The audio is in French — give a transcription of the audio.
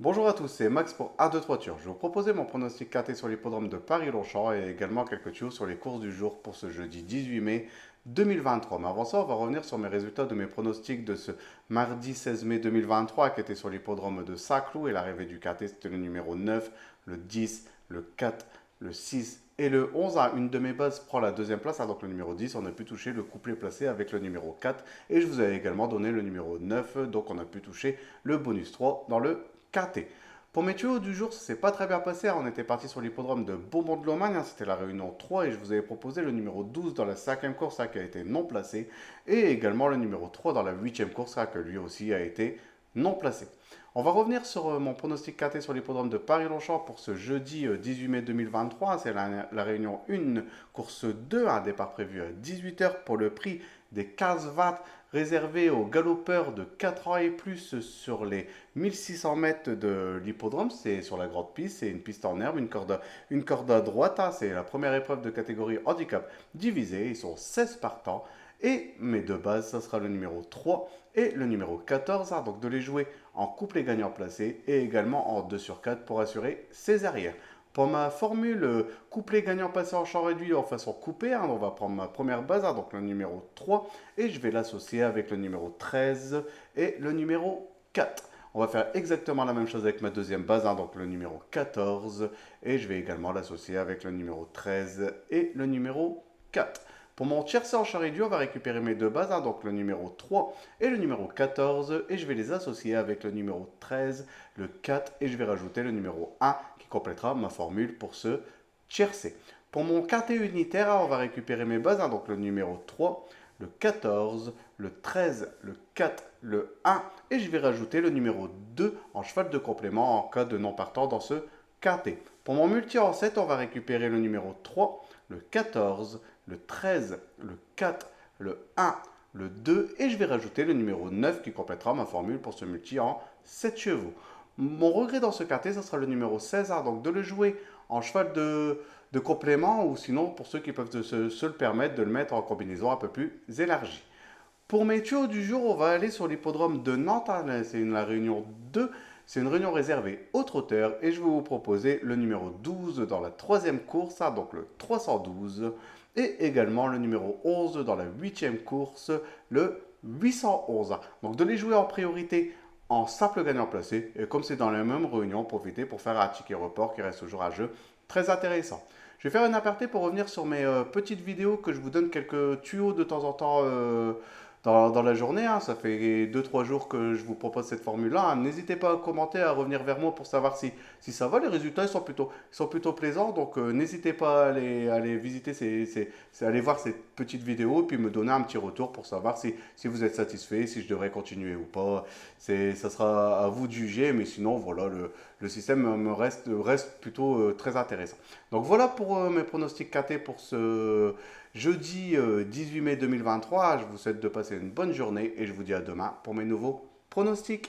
Bonjour à tous, c'est Max pour A2 Voitures. Je vais vous proposer mon pronostic KT sur l'hippodrome de Paris-Longchamp et également quelques tuyaux sur les courses du jour pour ce jeudi 18 mai 2023. Mais avant ça, on va revenir sur mes résultats de mes pronostics de ce mardi 16 mai 2023 qui était sur l'hippodrome de Saint-Cloud et l'arrivée du KT c'était le numéro 9, le 10, le 4, le 6 et le 11. Une de mes bases prend la deuxième place, donc le numéro 10. On a pu toucher le couplet placé avec le numéro 4 et je vous avais également donné le numéro 9, donc on a pu toucher le bonus 3 dans le KT. Pour mes tuyaux du jour, ça s'est pas très bien passé. On était parti sur l'hippodrome de Beaumont-de-Lomagne. C'était la réunion 3 et je vous avais proposé le numéro 12 dans la 5e course qui a été non placé. Et également le numéro 3 dans la 8e course que lui aussi a été non placé. On va revenir sur mon pronostic KT sur l'hippodrome de Paris-Longchamp pour ce jeudi 18 mai 2023. C'est la réunion 1, course 2, un départ prévu à 18 h pour le prix des 15 watts réservé aux galopeurs de 4 ans et plus sur les 1600 mètres de l'hippodrome. C'est sur la grande piste, c'est une piste en herbe, une corde à droite. C'est la première épreuve de catégorie handicap divisé. Ils sont 16 partants. Et mes deux bases, ça sera le numéro 3 et le numéro 14. Donc de les jouer en couplet gagnant placé et également en 2 sur 4 pour assurer ses arrières. Pour ma formule couplet gagnant passé en champ réduit en façon coupée, on va prendre ma première base, donc le numéro 3, et je vais l'associer avec le numéro 13 et le numéro 4. On va faire exactement la même chose avec ma deuxième base, donc le numéro 14, et je vais également l'associer avec le numéro 13 et le numéro 4. Pour mon tiercé en champ réduit, on va récupérer mes deux bases, donc le numéro 3 et le numéro 14, et je vais les associer avec le numéro 13, le 4, et je vais rajouter le numéro 1 qui complétera ma formule pour ce tiercé. Pour mon quintet unitaire, on va récupérer mes bases, donc le numéro 3, le 14, le 13, le 4, le 1, et je vais rajouter le numéro 2 en cheval de complément en cas de non partant dans ce quintet. Pour mon multi en 7, on va récupérer le numéro 3, le 14, le 13, le 4, le 1, le 2 et je vais rajouter le numéro 9 qui complétera ma formule pour ce multi en 7 chevaux. Mon regret dans ce quartier, ce sera le numéro 16, donc de le jouer en cheval de complément ou sinon pour ceux qui peuvent se le permettre de le mettre en combinaison un peu plus élargie. Pour mes tuyaux du jour, on va aller sur l'hippodrome de Nantes. C'est la réunion 2. C'est une réunion réservée aux trotteurs et je vais vous proposer le numéro 12 dans la troisième course, donc le 312, et également le numéro 11 dans la huitième course, le 811. Donc de les jouer en priorité en simple gagnant placé et comme c'est dans la même réunion, profitez pour faire un ticket report qui reste toujours un jeu très intéressant. Je vais faire une aparté pour revenir sur mes petites vidéos que je vous donne quelques tuyaux de temps en temps dans la journée. Ça fait 2-3 jours que je vous propose cette formule-là. N'hésitez pas à commenter, à revenir vers moi pour savoir si ça va. Les résultats ils sont plutôt plaisants. Donc n'hésitez pas à aller visiter, aller voir ces petites vidéos et puis me donner un petit retour pour savoir si vous êtes satisfait, si je devrais continuer ou pas. Ça sera à vous de juger, mais sinon voilà, le système reste plutôt très intéressant. Donc voilà pour mes pronostics KT pour ce jeudi 18 mai 2023. Je vous souhaite de passer une bonne journée et je vous dis à demain pour mes nouveaux pronostics.